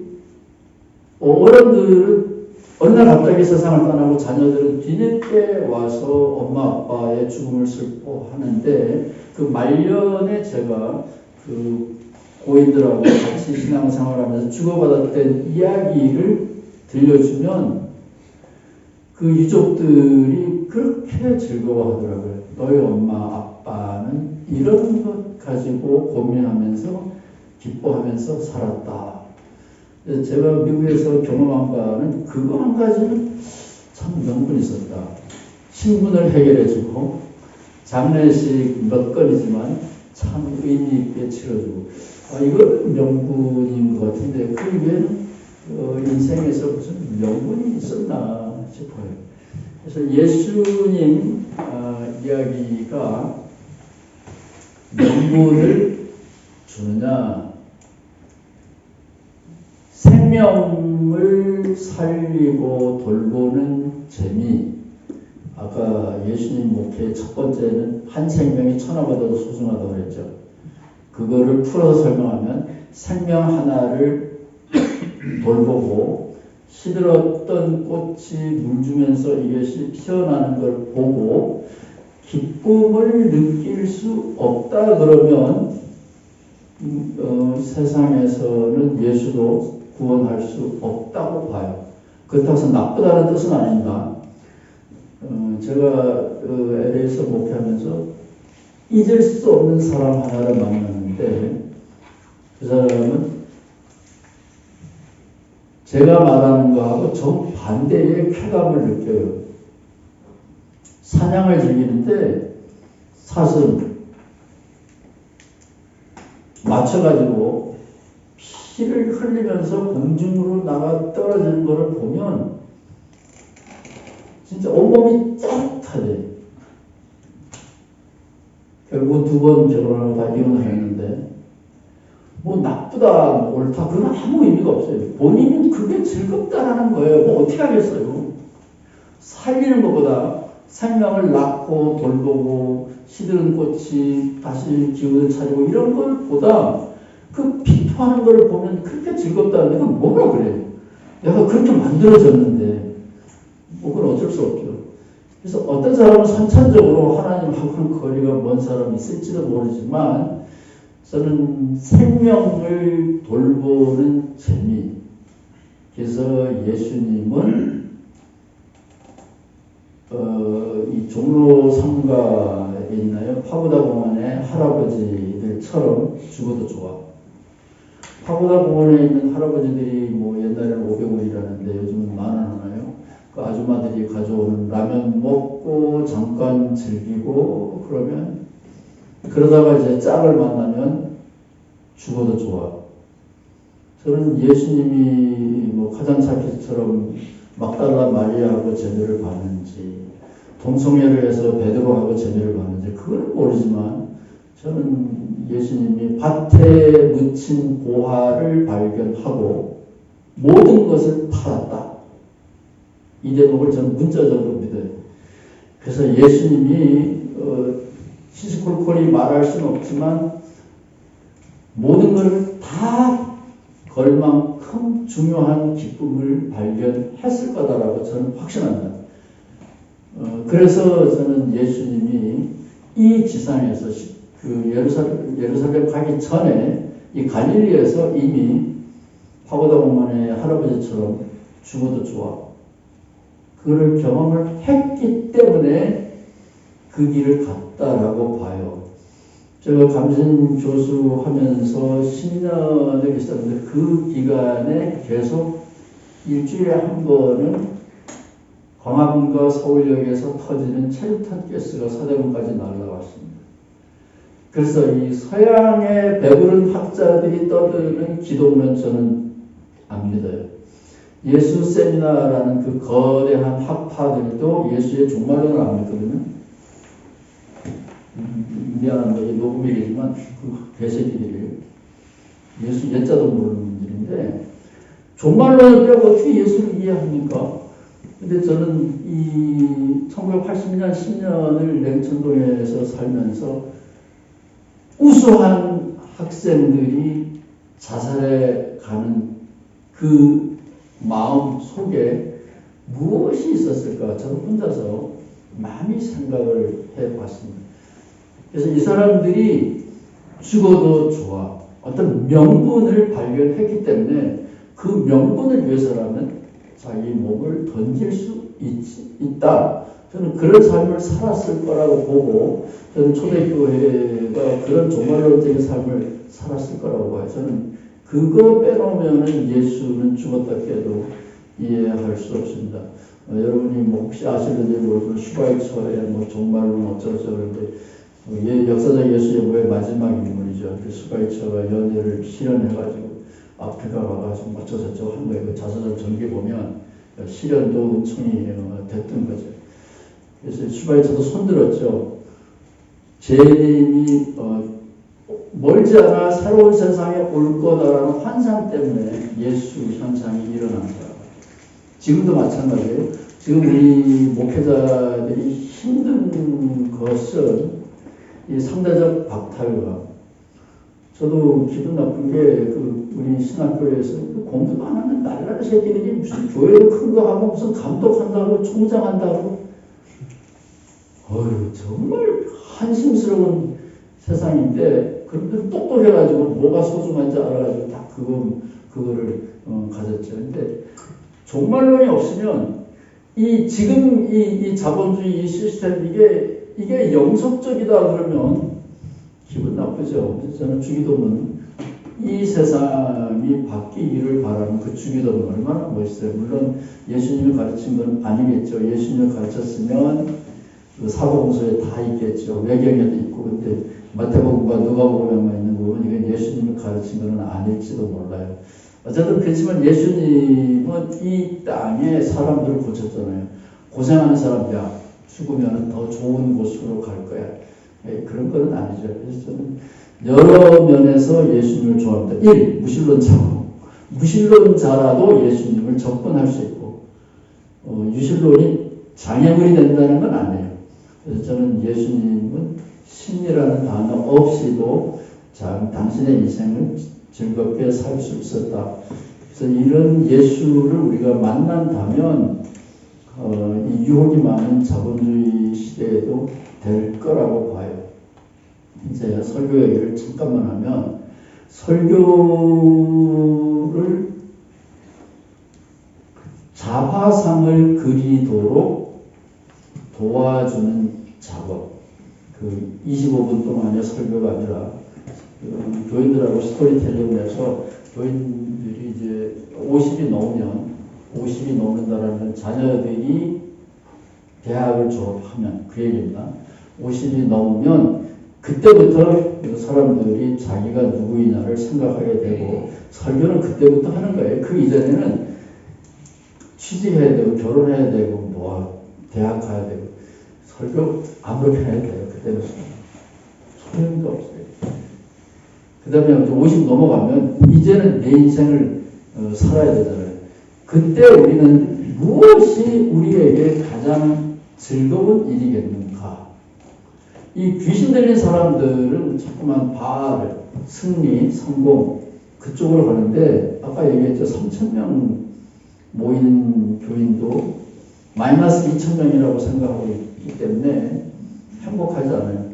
어른들은 어느 날 갑자기 세상을 떠나고 자녀들은 뒤늦게 와서 엄마 아빠의 죽음을 슬퍼하는데 그 말년에 제가 그 고인들하고 같이 신앙생활하면서 주고받았던 이야기를 들려주면 그 유족들이 그렇게 즐거워하더라고요. 너희 엄마 아빠는 이런 것 가지고 고민하면서 기뻐하면서 살았다. 제가 미국에서 경험한 바는 그거 한 가지는 참 명분이 있었다. 신분을 해결해주고 장례식 몇 건이지만 참 의미 있게 치러주고 이건 명분인 것 같은데 그 외에는 인생에서 무슨 명분이 있었나 싶어요. 그래서 예수님 이야기가 명분을 주느냐, 생명을 살리고 돌보는 재미. 아까 예수님 목회의 첫 번째는 한 생명이 천하보다도 소중하다고 그랬죠. 그거를 풀어서 설명하면 생명 하나를 돌보고 시들었던 꽃이 물 주면서 이것이 피어나는 걸 보고 기쁨을 느낄 수 없다 그러면 세상에서는 예수도 구원할 수 없다고 봐요. 그렇다고 해서 나쁘다는 뜻은 아닙니다. 제가 LA에서 목회하면서 잊을 수 없는 사람 하나를 만났는데 그 사람은 제가 말하는 거하고 정반대의 쾌감을 느껴요. 사냥을 즐기는데 사슴 맞춰가지고 피를 흘리면서 공중으로 나가 떨어지는 것을 보면 진짜 온몸이 짜릿하대. 결국 2번 결혼하고 다 이혼하였는데 뭐 나쁘다, 뭐 옳다 그건 아무 의미가 없어요. 본인은 그게 즐겁다라는 거예요. 뭐 어떻게 하겠어요. 살리는 것보다 생명을 낳고 돌보고 시드는 꽃이 다시 기운을 차리고 이런 것보다 그 피토하는 걸 보면 그렇게 즐겁다는데 그건 뭐가 그래요. 내가 그렇게 만들어졌는데 뭐 그건 어쩔 수 없죠. 그래서 어떤 사람은 선천적으로 하나님하고는 거리가 먼 사람이 있을지도 모르지만 저는 생명을 돌보는 재미. 그래서 예수님은 이 종로 상가에 있나요? 파고다 공원의 할아버지들처럼 죽어도 좋아. 파고다 공원에 있는 할아버지들이 뭐 옛날에는 500원이라는데 요즘은 10,000원 하나요? 그 아줌마들이 가져오는 라면 먹고 잠깐 즐기고 그러면 그러다가 이제 짝을 만나면 죽어도 좋아. 저는 예수님이 뭐 카잔차키처럼 막달라 마리아하고 제대를 받는지 동성애를 해서 베드로하고 제대를 받는지 그건 모르지만 저는 예수님이 밭에 묻힌 보화를 발견하고 모든 것을 팔았다. 이 대목을 저는 문자적으로 믿어요. 그래서 예수님이 시시콜콜이 말할 수는 없지만 모든 것을 다 걸 만큼 중요한 기쁨을 발견했을 거다라고 저는 확신합니다. 그래서 저는 예수님이 이 지상에서 그 예루살렘 가기 전에 이 갈릴리에서 이미 파고다 공원의 할아버지처럼 죽어도 좋아. 그를 경험을 했기 때문에 그 길을 갔다라고 봐요. 제가 감신 교수 하면서 10년을 있었는데 그 기간에 계속 일주일에 한 번은 광화문과 서울역에서 터지는 체류탄 가스가 서대문까지 날아왔습니다. 그래서 이 서양의 배부른 학자들이 떠드는 기독론 저는 안 믿어요. 예수 세미나라는 그 거대한 학파들도 예수의 종말론을 안 믿거든요. 미안합니다. 이게 녹음이지만 그 개새끼들이 예수 옛자도 모르는 분들인데 종말론을 빼고 어떻게 예수를 이해합니까? 근데 저는 이 1980년 10년을 냉천동에서 살면서 우수한 학생들이 자살해 가는 그 마음 속에 무엇이 있었을까? 저는 혼자서 많이 생각을 해봤습니다. 그래서 이 사람들이 죽어도 좋아. 어떤 명분을 발견했기 때문에 그 명분을 위해서라면 자기 몸을 던질 수 있다. 저는 그런 삶을 살았을 거라고 보고 저는 초대교회가 그런 종말론적인 삶을 살았을 거라고 봐요. 저는 그거 빼놓으면 예수는 죽었다 해도 이해할 수 없습니다. 여러분이 뭐 혹시 아시는지 모르고 슈바이처의 뭐 종말론 어쩌고저쩌고 그러는데 역사적 예수 연구의 마지막 인물이죠. 그 슈바이처가 연애를 실현해가지고 아프리카 가가지고 어쩌고저쩌고 한 거예요. 그 자서전 전기 보면 실현도 은총이 됐던 거죠. 그래서 슈바이처도 손들었죠. 재림이 멀지 않아 새로운 세상에 올 거다라는 환상 때문에 예수 현상이 일어납니다. 지금도 마찬가지예요. 지금 우리 목회자들이 힘든 것은 이 상대적 박탈감. 저도 기분 나쁜 게 우리 신학교에서 공부도 안 하는 날라리 새끼들이 무슨 교회도 큰 거 하고 무슨 감독한다고 총장한다고. 정말 한심스러운 세상인데 그런데 똑똑해가지고 뭐가 소중한지 알아가지고 딱 그거를 가졌죠. 근데 종말론이 없으면 지금 이 자본주의 이 시스템 이게 영속적이다 그러면 기분 나쁘죠. 그래서 저는 주기도문 이 세상이 바뀌기를 바라는 그 주기도문 얼마나 멋있어요. 물론 예수님이 가르친 건 아니겠죠. 예수님이 가르쳤으면 그 사도공서에 다 있겠죠. 외경에도 있고. 근데 마태복음과 누가복음에만 있는 거 보면 이건 예수님이 가르친 건 아닐지도 몰라요. 어쨌든 그렇지만 예수님은 이 땅에 사람들을 고쳤잖아요. 고생하는 사람이야. 죽으면 더 좋은 곳으로 갈 거야. 그런 건 아니죠. 그래서 저는 여러 면에서 예수님을 좋아합니다. 1. 무신론자고. 무신론자라도 예수님을 접근할 수 있고 유신론이 장애물이 된다는 건 아니에요. 그래서 저는 예수님은 신이라는 단어 없이도 당신의 인생을 즐겁게 살 수 있었다. 그래서 이런 예수를 우리가 만난다면 이 유혹이 많은 자본주의 시대에도 될 거라고 봐요. 이제 설교 얘기를 잠깐만 하면 설교를 자화상을 그리도록 도와주는 작업. 25분 동안의 설교가 아니라 교인들하고 스토리텔링을 해서 교인들이 이제 50이 넘는다라는 자녀들이 대학을 졸업하면 그 얘기입니다. 50이 넘으면 그때부터 사람들이 자기가 누구이냐를 생각하게 되고 설교는 그때부터 하는 거예요. 그 이전에는 취직해야 되고 결혼해야 되고 대학 가야 되고 설교 아무렇게나 해야 돼요. 그때는 소용도 없어요. 그 다음에 50 넘어가면 이제는 내 인생을 살아야 되잖아요. 그때 우리는 무엇이 우리에게 가장 즐거운 일이겠는가? 이 귀신 들린 사람들은 자꾸만 바알, 승리, 성공 그쪽으로 가는데 아까 얘기했죠. 3,000명 모이는 교인도 마이너스 2,000명이라고 생각하고 있기 때문에 행복하지 않아요.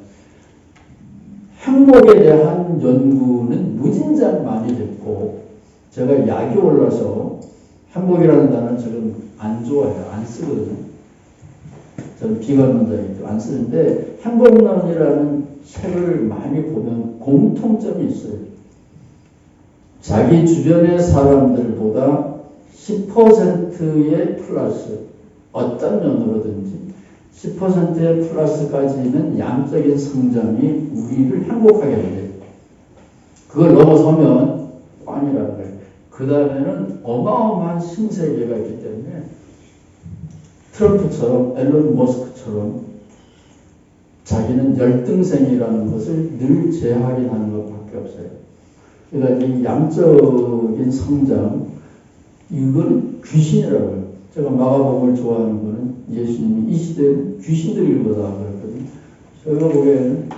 행복에 대한 연구는 무진장 많이 됐고 제가 약이 올라서 행복이라는 단어는 저는 안 좋아해요. 안 쓰거든요. 저는 비관론자이기 때문에 안 쓰는데 행복론이라는 책을 많이 보면 공통점이 있어요. 자기 주변의 사람들보다 10%의 플러스 어떤 면으로든지 10%의 플러스까지는 양적인 성장이 우리를 행복하게 해요. 그걸 넘어서면 꽝이라는 거예요. 그 다음에는 어마어마한 신세계가 있기 때문에 트럼프처럼 앨런 머스크처럼 자기는 열등생이라는 것을 늘 재확인하는 것밖에 없어요. 그러니까 이 양적인 성장 이거는 귀신이라고요. 제가 마가복음을 좋아하는 거는 예수님이 이 시대는 귀신들일 거다 그랬거든요. 저희가 보기에는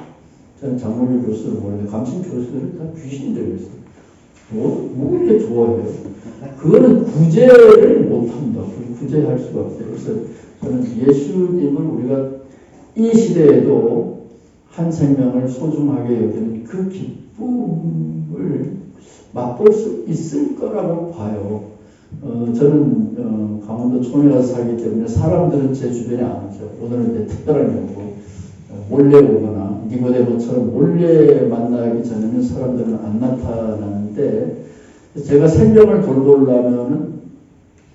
저는 장로교 교수를 보는데 감신 교수들은 다 귀신들이었어요. 뭐 이렇게 좋아해요? 그거는 구제를 못합니다. 구제할 수가 없어요. 그래서 저는 예수님을 우리가 이 시대에도 한 생명을 소중하게 여기는 그 기쁨을 맛볼 수 있을 거라고 봐요. 저는 강원도 촌에 가서 살기 때문에 사람들은 제 주변에 안 오죠. 오늘은 이제 특별한 경우고 몰래 오거나 니고데모처럼 몰래 만나기 전에는 사람들은 안 나타나는데 제가 생명을 돌보려면은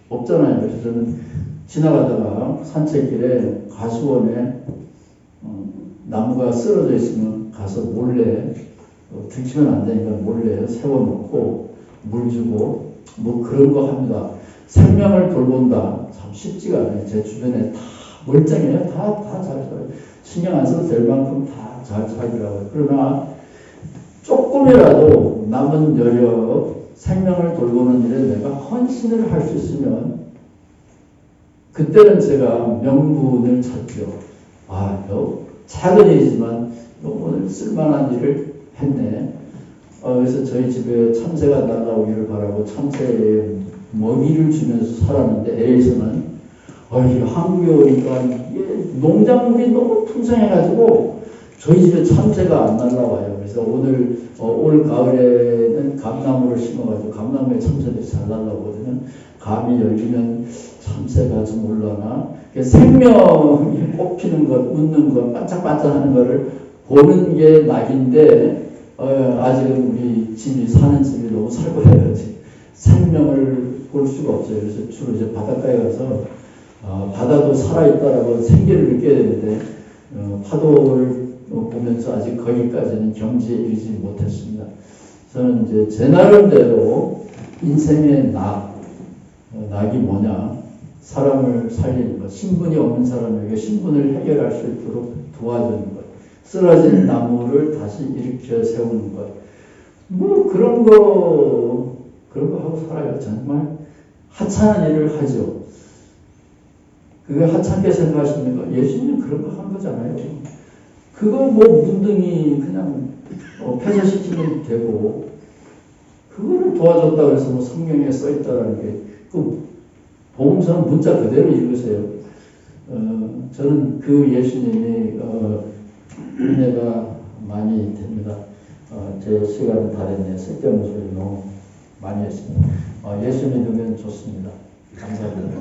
없잖아요. 그래서 저는 지나가다가 산책길에 가수원에 나무가 쓰러져 있으면 가서 몰래 들키면 안 되니까 몰래 세워놓고 물 주고 뭐 그런 거 합니다. 생명을 돌본다. 참 쉽지가 않아요. 제 주변에 다 멀쩡해요. 다 잘 살아요. 신경 안 써도 될 만큼 다 잘 살더라고요. 그러나 조금이라도 남은 여력 생명을 돌보는 일에 내가 헌신을 할 수 있으면 그때는 제가 명분을 찾죠. 너 작은 일이지만 너 오늘 쓸만한 일을 했네. 그래서 저희 집에 참새가 날아오기를 바라고 참새에 먹이를 주면서 살았는데 LA에서는 한국에 오니까 농작물이 너무 풍성해가지고 저희 집에 참새가 안 날아와요. 그래서 올 가을에는 감나무를 심어가지고 감나무에 참새들이 잘 날아오거든요. 감이 열리면 참새가 좀 올라나 생명이 꽃피는 것, 웃는 것, 반짝반짝하는 것을 보는 게 낙인데 아직은 우리 집이 사는 집이 너무 살벌해야지 생명을 볼 수가 없어요. 그래서 주로 이제 바닷가에 가서 바다도 살아있다라고 생기를 느껴야 되는데 파도를 보면서 아직 거기까지는 경지에 이르지 못했습니다. 저는 이제 제 나름대로 인생의 낙이 뭐냐? 사람을 살리는 것, 신분이 없는 사람에게 신분을 해결할 수 있도록 도와주는 것, 쓰러진 나무를 다시 일으켜 세우는 것, 뭐 그런 거 하고 살아요. 정말 하찮은 일을 하죠. 그게 하찮게 생각하십니까? 예수님은 그런 거 한 거잖아요. 그거 뭐 문둥이 그냥 폐쇄시키면 되고 그거를 도와줬다고 해서 뭐 성경에 써있다라는 게 그 복음서는 문자 그대로 읽으세요. 저는 그 예수님이 은혜가 많이 됩니다. 제 시간은 다 됐네요. 쓸데없는 소리 너무 많이 했습니다. 예수 믿으면 좋습니다. 감사합니다.